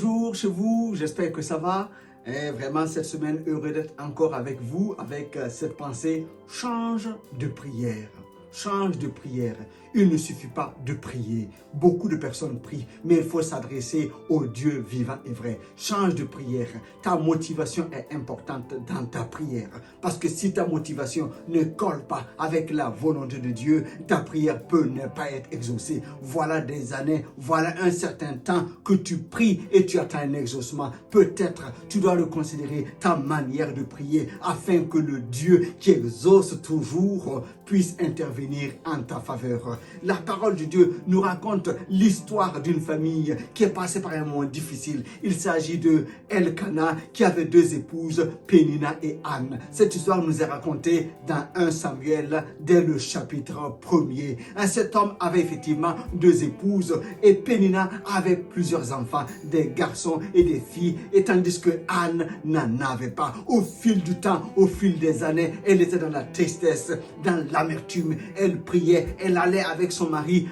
bonjour chez vous, j'espère que ça va. Et vraiment cette semaine, heureux d'être encore avec vous, avec cette pensée, change de prière. Change de prière. Il ne suffit pas de prier. Beaucoup de personnes prient, mais il faut s'adresser au Dieu vivant et vrai. Change de prière. Ta motivation est importante dans ta prière. Parce que si ta motivation ne colle pas avec la volonté de Dieu, ta prière peut ne pas être exaucée. Voilà des années, voilà un certain temps que tu pries et tu attends un exaucement. Peut-être tu dois reconsidérer ta manière de prier afin que le Dieu qui exauce toujours puisse intervenir en ta faveur. La parole de Dieu nous raconte l'histoire d'une famille qui est passée par un moment difficile. Il s'agit de Elkana qui avait deux épouses, Pénina et Anne. Cette histoire nous est racontée dans 1 Samuel dès le chapitre 1er. Cet homme avait effectivement deux épouses et Pénina avait plusieurs enfants, des garçons et des filles, et tandis que Anne n'en avait pas. Au fil du temps, au fil des années, elle était dans la tristesse, dans l'amertume. Elle priait, elle allait avec son mari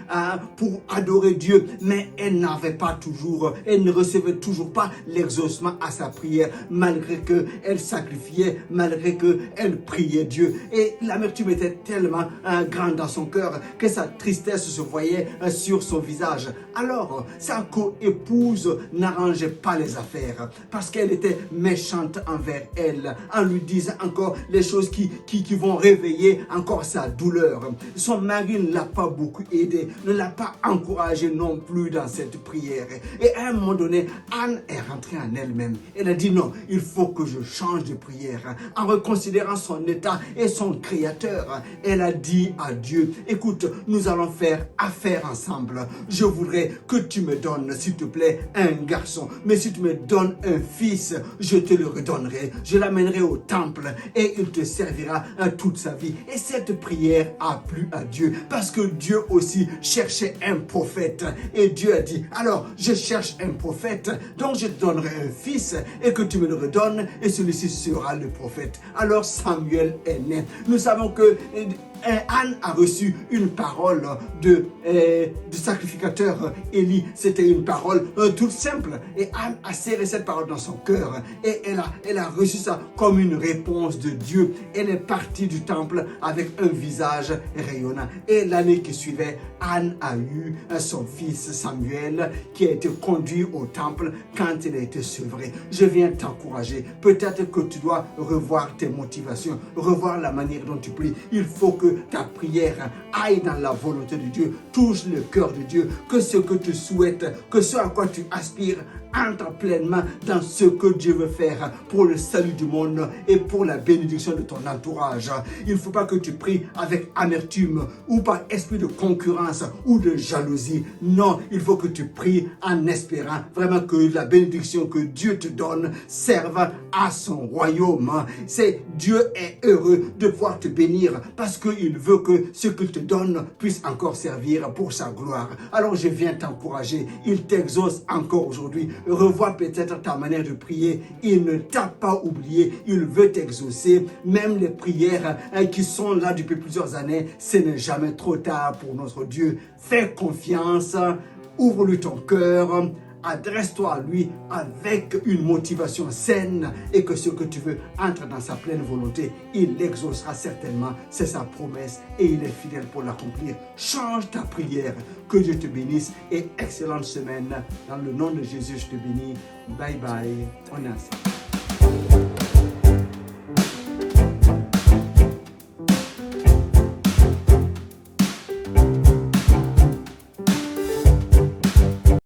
pour adorer Dieu, mais elle n'avait pas toujours, elle ne recevait toujours pas l'exaucement à sa prière, malgré qu'elle sacrifiait, malgré qu'elle priait Dieu. Et l'amertume était tellement grande dans son cœur que sa tristesse se voyait sur son visage. Alors, sa co-épouse n'arrangeait pas les affaires parce qu'elle était méchante envers elle, en lui disant encore les choses qui vont réveiller encore sa douleur. Son mari ne l'a pas beaucoup aidé, ne l'a pas encouragé non plus dans cette prière. Et à un moment donné, Anne est rentrée en elle-même. Elle a dit non, il faut que je change de prière. En reconsidérant son état et son créateur, elle a dit à Dieu, écoute, nous allons faire affaire ensemble. Je voudrais que tu me donnes, s'il te plaît, un garçon. Mais si tu me donnes un fils, je te le redonnerai. Je l'amènerai au temple et il te servira toute sa vie. Et cette prière a plu à Dieu parce que Dieu aussi cherchait un prophète. Et Dieu a dit, alors je cherche un prophète, donc je te donnerai un fils et que tu me le redonnes et celui-ci sera le prophète. Alors Samuel est né. Nous savons que Anne a reçu une parole du sacrificateur Élie. C'était une parole toute simple. Et Anne a serré cette parole dans son cœur. Et elle a reçu ça comme une réponse de Dieu. Elle est partie du temple avec un visage rayonnant. Et l'année qui suivait, Anne a eu son fils Samuel qui a été conduit au temple quand il a été sevré. Je viens t'encourager. Peut-être que tu dois revoir tes motivations, revoir la manière dont tu pries. Il faut que ta prière aille dans la volonté de Dieu, touche le cœur de Dieu, que ce que tu souhaites, que ce à quoi tu aspires, entre pleinement dans ce que Dieu veut faire pour le salut du monde et pour la bénédiction de ton entourage. Il ne faut pas que tu pries avec amertume ou par esprit de concurrence ou de jalousie. Non, il faut que tu pries en espérant vraiment que la bénédiction que Dieu te donne serve à son royaume. C'est Dieu est heureux de pouvoir te bénir parce qu'il veut que ce qu'il te donne puisse encore servir pour sa gloire. Alors je viens t'encourager. Il t'exauce encore aujourd'hui. Revois peut-être ta manière de prier. Il ne t'a pas oublié. Il veut t'exaucer. Même les prières qui sont là depuis plusieurs années, ce n'est jamais trop tard pour notre Dieu. Fais confiance. Ouvre-lui ton cœur. Adresse-toi à lui avec une motivation saine et que ce que tu veux entre dans sa pleine volonté. Il l'exaucera certainement. C'est sa promesse et il est fidèle pour l'accomplir. Change ta prière. Que Dieu te bénisse et excellente semaine. Dans le nom de Jésus, je te bénis. Bye bye. On est ensemble.